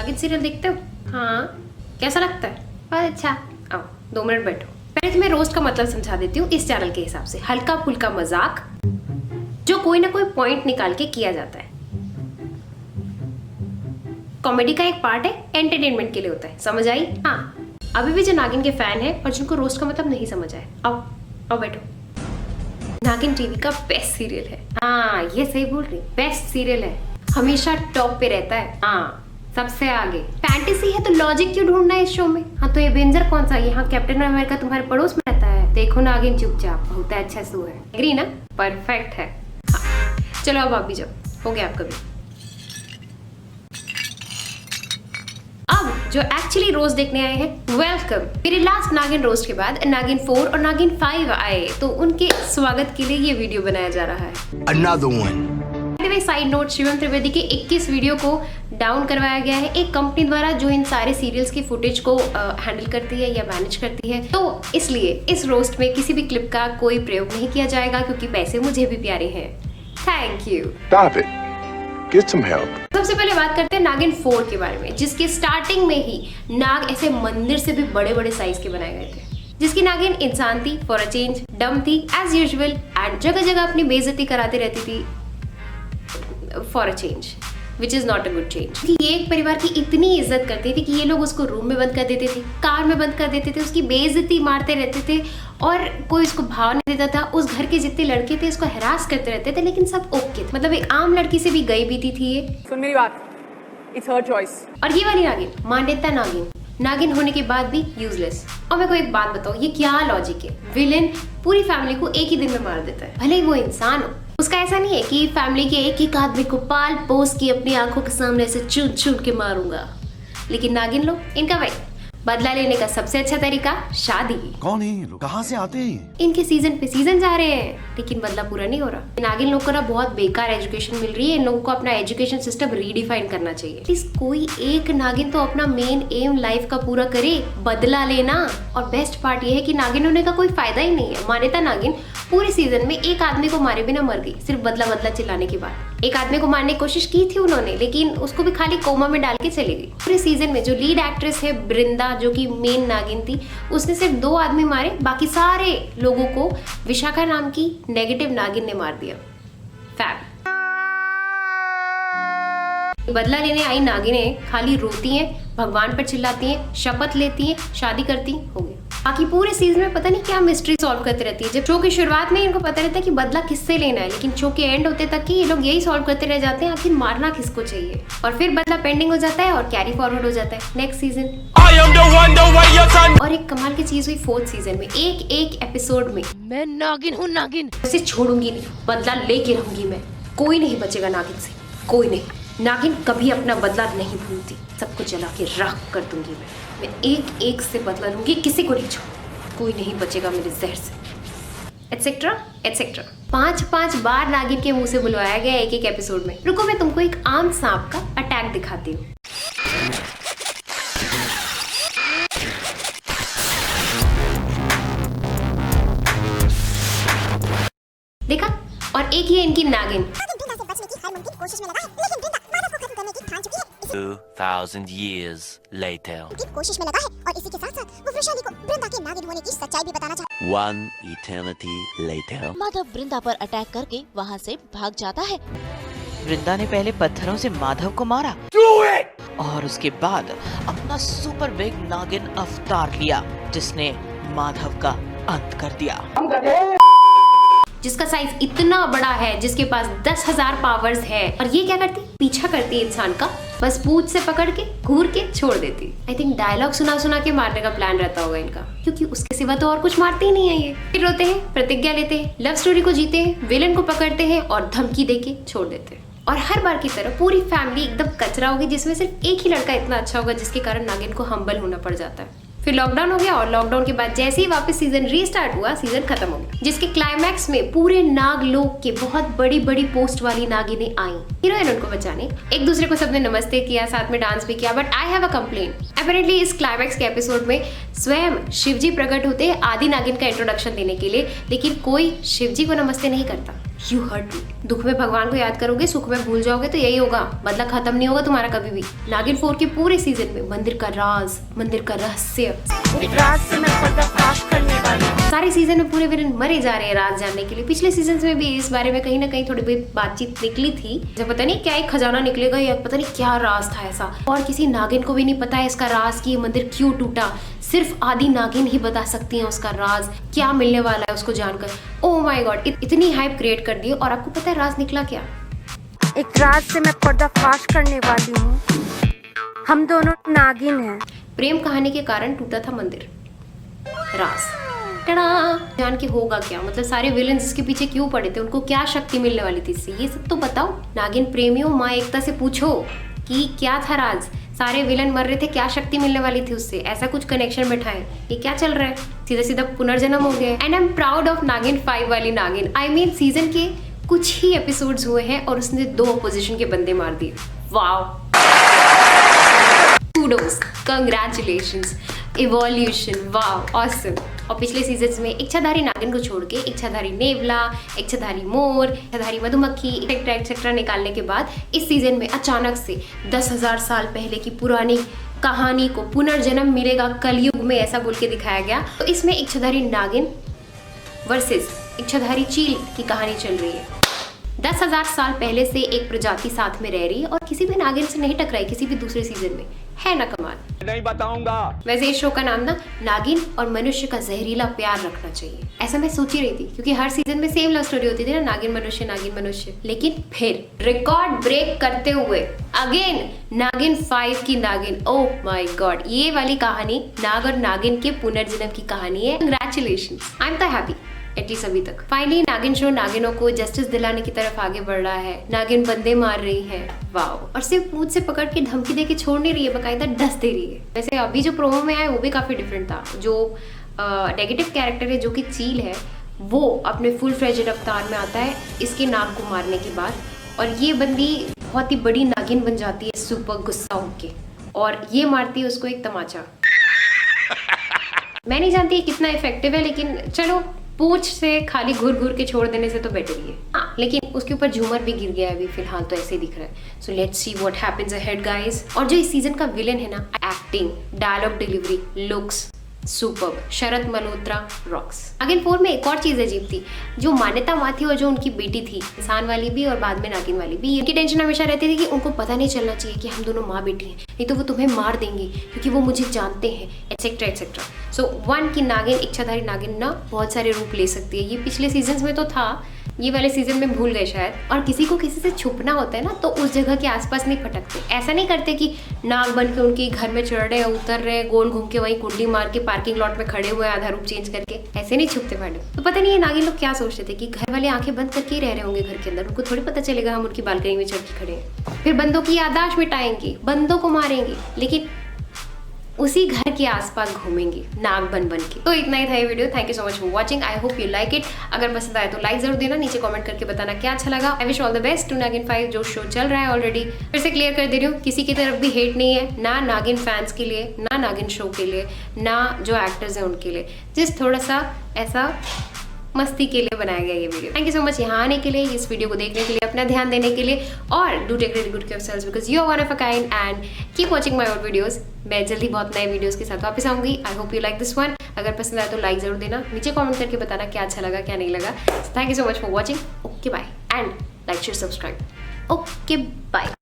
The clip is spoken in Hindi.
नागिन सीरियल देखते हो? हाँ, कैसा लगता है? बहुत अच्छा। आओ 2 मिनट बैठो। पहले तुम्हें रोस्ट का मतलब समझा देती हूँ इस चैनल के हिसाब से। हल्का फुल्का मजाक जो कोई ना कोई पॉइंट निकाल के किया जाता है। कॉमेडी का एक पार्ट है, एंटरटेनमेंट के लिए होता है। समझ आई? हाँ, अभी भी जो नागिन के फैन है और जिनको रोस्ट का मतलब नहीं समझ आए, आओ आओ बैठो। नागिन टीवी का बेस्ट सीरियल है। हाँ, ये सही बोल रही, बेस्ट सीरियल है। हमेशा टॉप पे रहता है। हाँ, सबसे आगे। फैंटेसी है तो लॉजिक क्यों ढूंढना है इस शो में? हाँ, तो एवेंजर कौन सा? यहाँ कैप्टन अमेरिका तुम्हारे पड़ोस में रहता है। देखो नागिन चुपचाप, बहुत अच्छा शो है। एग्री ना? परफेक्ट है। हाँ, चलो अब आप भी जाओ, हो गया आपका भी। अब जो एक्चुअली रोज देखने आए हैं, वेलकम। मेरे लास्ट नागिन रोस्ट के बाद नागिन 4 और नागिन 5 आए, तो उनके स्वागत के लिए ये वीडियो बनाया जा रहा है। Another one. Side note, Shivam Trivedi के 21 वीडियो को डाउन करवाया गया है एक कंपनी द्वारा जो इन सारे सीरियल्स की फुटेज को हैंडल करती है या मैनेज करती है। तो इसलिए इस रोस्ट में किसी भी क्लिप का कोई प्रयोग नहीं किया जाएगा क्योंकि पैसे मुझे भी प्यारे हैं। Thank you. Stop it. Get some help. सबसे पहले बात करते हैं नागिन 4 के बारे में, जिसके स्टार्टिंग में ही नाग ऐसे मंदिर से भी बड़े बड़े साइज के बनाए गए थे। जिसकी नागिन इंसान थी, फॉर अ चेंज, डम थी एज यूजुअल एंड जगह जगह अपनी बेइज्जती कराती रहती थी, for a change, which is not a good change. ये एक परिवार की इतनी इज्जत करती थी कि ये लोग उसको रूम में बंद कर देते थे, कार में बंद कर देते थे, उसकी बेइज्जती मारते रहते थे और कोई उसको भाव नहीं देता था। उस घर के जितने लड़के थे उसको हरास करते रहते थे, लेकिन सब ओके थे। मतलब एक आम लड़की से भी गई बीती थी ये। सुन मेरी बात, इट्स हर चॉइस। और ये वाली नागिन, मान्यता नागिन, नागिन होने के बाद भी यूजलेस। और मेरे को एक बात बताओ, ये क्या लॉजिक है? विलेन पूरी फैमिली को एक ही दिन में मार देता है, भले ही वो इंसान हो। उसका ऐसा नहीं है कि फैमिली के एक एक आदमी को पाल पोस के अपनी आंखों के सामने से चुन चुन के मारूंगा। लेकिन नागिन लोग, इनका भाई बदला लेने का सबसे अच्छा तरीका शादी। कौन है ये लोग? कहाँ से आते हैं? इनके सीजन पे सीजन जा रहे हैं लेकिन बदला पूरा नहीं हो रहा। नागिन लोग को ना बहुत बेकार एजुकेशन मिल रही है। इन लोगों को अपना एजुकेशन सिस्टम रीडिफाइन करना चाहिए। प्लीज कोई एक नागिन तो अपना मेन एम लाइफ का पूरा करे, बदला लेना। और बेस्ट पार्ट ये है कि नागिन होने का कोई फायदा ही नहीं है। मान्यता नागिन पूरे सीजन में एक आदमी को मारे बिना मर गई, सिर्फ बदला बदला चिल्लाने के बाद। एक आदमी को मारने की कोशिश की थी उन्होंने, लेकिन उसको भी खाली कोमा में डाल के चली गई। पूरे सीजन में जो लीड एक्ट्रेस है बृंदा, जो कि मेन नागिन थी, उसने सिर्फ 2 आदमी मारे, बाकी सारे लोगों को विशाखा नाम की नेगेटिव नागिन ने मार दिया। फैक्ट। बदला लेने आई नागिनें खाली रोती हैं, भगवान पर चिल्लाती हैं, शपथ लेती हैं, शादी करती, हो गया। बाकी पूरे सीजन में पता नहीं क्या मिस्ट्री सॉल्व करती रहती है। जब शो की शुरुआत में इनको पता रहता है कि बदला किससे लेना है, लेकिन शो के एंड होते तक कि ये लोग यही सॉल्व करते रह जाते हैं आखिर मारना किसको चाहिए। और फिर बदला पेंडिंग हो जाता है और कैरी फॉरवर्ड हो जाता है नेक्स्ट सीजन। और एक कमाल की चीज हुई 4th सीजन में, एक एपिसोड में मैं नागिन हूँ, नागिन उसे छोड़ूंगी नहीं, बदला लेके रहूंगी मैं। कोई नहीं बचेगा नागिन से, कोई नहीं। नागिन कभी अपना बदला नहीं भूलती, सबको जला के राख कर दूंगी मैं एक एक से बदला लूंगी, किसी को नहीं छोड़, कोई नहीं बचेगा मेरे जहर से, एटसेट्रा एटसेट्रा। 5 बार नागिन के मुंह से बुलवाया गया एक एपिसोड में। रुको मैं तुमको एक आम सांप का अटैक दिखाती हूँ। देखा? और एक ही इनकी नागिन 2000 years later. कोशिश में लगा है और इसी के साथ-साथ वो वैशाली को वृंदा के नागिन होने की सच्चाई भी बताना चाहता है। One eternity later. माधव वृंदा पर अटैक करके वहाँ से भाग जाता है। वृंदा ने पहले पत्थरों से माधव को मारा और उसके बाद अपना सुपर बिग नागिन अवतार लिया, जिसने माधव का अंत कर दिया। जिसका साइज इतना बड़ा है, जिसके पास 10,000 पावर्स है, और ये क्या करती? पीछा करती है इंसान का, बस पूंछ से पकड़ के घूर के छोड़ देती। आई थिंक डायलॉग सुना के मारने का प्लान रहता होगा इनका, क्योंकि उसके सिवा तो और कुछ मारते ही नहीं है ये। फिर रोते हैं, प्रतिज्ञा लेते हैं, लव स्टोरी को जीते हैं, विलन को पकड़ते हैं और धमकी देके छोड़ देते हैं। और हर बार की तरह पूरी फैमिली एकदम कचरा होगी, जिसमें सिर्फ एक ही लड़का इतना अच्छा होगा जिसके कारण नागिन को हम्बल होना पड़ जाता है। फिर लॉकडाउन हो गया और लॉकडाउन के बाद जैसे ही वापस सीजन रीस्टार्ट हुआ, सीजन खत्म हो गया, जिसके क्लाइमैक्स में पूरे नाग लोग के बहुत बड़ी बड़ी पोस्ट वाली नागिनें आई। हीरोइन उनको बचाने, एक दूसरे को सबने नमस्ते किया, साथ में डांस भी किया। But I have a complaint. Apparently इस क्लाइमैक्स के एपिसोड में स्वयं शिवजी प्रकट होते हैं आदि नागिन का इंट्रोडक्शन देने के लिए, लेकिन कोई शिवजी को नमस्ते नहीं करता। You hurt me. दुख में भगवान को याद करोगे, सुख में भूल जाओगे तो यही होगा, बदला खत्म नहीं होगा तुम्हारा कभी भी। नागिन 4 के पूरे सीजन में मंदिर का राज, मंदिर का रहस्य, सारे सीजन में पूरे विलन मरे जा रहे हैं राज जानने के लिए। पिछले सीजन में भी इस बारे में कहीं ना कहीं थोड़ी बहुत बातचीत निकली थी, जब पता नहीं क्या एक खजाना निकलेगा या पता नहीं क्या राज था ऐसा, और किसी नागिन को भी नहीं पता है इसका राज कि ये मंदिर क्यों टूटा। सिर्फ आदि नागिन ही बता सकती हैं उसका राज, क्या मिलने वाला है उसको जानकर। ओह माय गॉड, इतनी हाइप क्रिएट कर दी। और आपको पता है राज निकला क्या? एक राज से मैं पर्दाफाश करने वाली हूँ। हम दोनों नागिन हैं। प्रेम कहानी के कारण टूटा था मंदिर। राज टड़ा जान के होगा क्या, मतलब सारे विलेंस इसके पीछे क्यों पड़े थे, उनको क्या शक्ति मिलने वाली थी इससे, ये सब तो बताओ। नागिन प्रेमियों, माँ एकता से पूछो कि क्या था राज। सारे विलन मर रहे थे, क्या शक्ति मिलने वाली थी उससे, ऐसा कुछ कनेक्शन बैठाएं। ये क्या चल रहा है, सीधा सीधा पुनर्जन्म हो गया। And I am proud of नागिन 5 वाली नागिन। आई मीन सीजन के कुछ ही एपिसोड्स हुए हैं और उसने 2 अपोजिशन के बंदे मार दिए। Wow, kudos, congratulations, evolution, wow, awesome। और पिछले सीजन्स में इच्छाधारी नागिन को छोड़ के इच्छाधारी नेवला, इच्छाधारी मोर, इच्छाधारी मधुमक्खी एक्सेट्रा निकालने के बाद इस सीजन में अचानक से 10,000 साल पहले की पुरानी कहानी को पुनर्जन्म मिलेगा कलयुग में, ऐसा बोल के दिखाया गया। तो इसमें इच्छाधारी नागिन वर्सेस इच्छाधारी चील की कहानी चल रही है। 10,000 साल पहले से एक प्रजाति साथ में रह रही है और किसी भी नागिन से नहीं टकराई किसी भी दूसरे सीजन में, है ना कमाल? नहीं बताऊंगा। वैसे इस शो का नाम ना नागिन और मनुष्य का जहरीला प्यार रखना चाहिए, ऐसा मैं सोच ही रही थी, क्योंकि हर सीजन में सेम लव स्टोरी होती थी ना, नागिन मनुष्य। लेकिन फिर रिकॉर्ड ब्रेक करते हुए अगेन नागिन 5 की नागिन, ओह माय गॉड, ये वाली कहानी नाग और नागिन के पुनर्जन्म की कहानी है। कंग्रेचुलेशंस, आई एम तो हैप्पी एटलीस्ट अभी तक। फाइनली नागिन शो नागिनों को जस्टिस दिलाने की तरफ आगे बढ़ रहा है। नागिन बंदे मार रही है, वाओ, और सिर्फ पूंछ से पकड़ के धमकी दे के छोड़ नहीं रही है, बकायदा डस दे रही है। वैसे अभी जो प्रोमो में आया वो भी काफी डिफरेंट था। जो नेगेटिव कैरेक्टर है जो कि चील है, वो अपने फुल फ्लेजेड अवतार में आता है इसके नाग को मारने के बाद, और ये बंदी बहुत ही बड़ी नागिन बन जाती है सुपर गुस्सा होके, और ये मारती है उसको एक तमाचा। मैं नहीं जानती कितना इफेक्टिव है, लेकिन चलो पूंछ से खाली घूर घूर के छोड़ देने से तो बेटर ही है। हाँ, लेकिन उसके ऊपर झूमर भी गिर गया है अभी फिलहाल, तो ऐसे ही दिख रहा है। So let's see what happens ahead guys. और जो इस सीजन का विलेन है ना, acting, dialogue delivery, looks superb. Sharad Malhotra rocks. Naagin 4 में एक और चीज अजीब थी, जो मान्यता माँ थी और जो उनकी बेटी थी, इंसान वाली भी और बाद में नागिन वाली भी, इनकी टेंशन हमेशा रहती थी कि उनको पता नहीं चलना चाहिए कि हम दोनों माँ बेटी हैं, नहीं तो वो तुम्हें मार देंगे क्योंकि वो मुझे जानते हैं, एक्सेट्रा एक्सेट्रा। सो 1 की नागिन, इच्छाधारी नागिन ना बहुत सारे रूप ले सकती है। ये पिछले सीजन में तो था, ये वाले सीजन में भूल गए शायद। और किसी को किसी से छुपना होता है ना, तो उस जगह के आसपास नहीं फटकते। ऐसा नहीं करते कि नाग बन के उनके घर में चढ़ रहे, उतर रहे, गोल घूम के वहीं कुंडली मार के पार्किंग लॉट में खड़े हुए आधा रूप चेंज करके, ऐसे नहीं छुपते मैडम। तो पता नहीं ये नागिन लोग क्या सोचते थे कि घर वाले आंखें बंद करके ही रह रहे होंगे घर के अंदर, उनको थोड़ी पता चलेगा हम उनकी बालकनी में चढ़ के खड़े हैं। फिर बंदों की याददाश्त मिटाएंगे, बंदों को मारेंगे, लेकिन उसी घर के आसपास घूमेंगे नाग बन के। तो इतना ही था ये video. Thank you so much for watching. I hope you like it. अगर पसंद आए तो लाइक जरूर देना, नीचे कमेंट करके बताना क्या अच्छा लगा। I wish all the best to Nagin 5, जो शो चल रहा है ऑलरेडी। फिर से क्लियर कर दे रही हूँ, किसी की तरफ भी हेट नहीं है, ना नागिन फैंस के लिए, ना नागिन शो के लिए, ना जो एक्टर्स हैं उनके लिए, जस्ट थोड़ा सा ऐसा मस्ती के लिए बनाया गया ये video. Thank you so much यहाँ आने के लिए, इस वीडियो को देखने के लिए, अपना ध्यान देने के लिए, और do take really good care of yourselves because you are one of a kind and keep watching my old videos. मैं जल्दी बहुत नए वीडियोस के साथ वापस आऊंगी। I hope you like this one. अगर पसंद आया तो लाइक जरूर देना, नीचे कमेंट करके बताना क्या अच्छा लगा क्या नहीं लगा। Thank you so much for watching. Okay bye, and like share subscribe. Okay bye.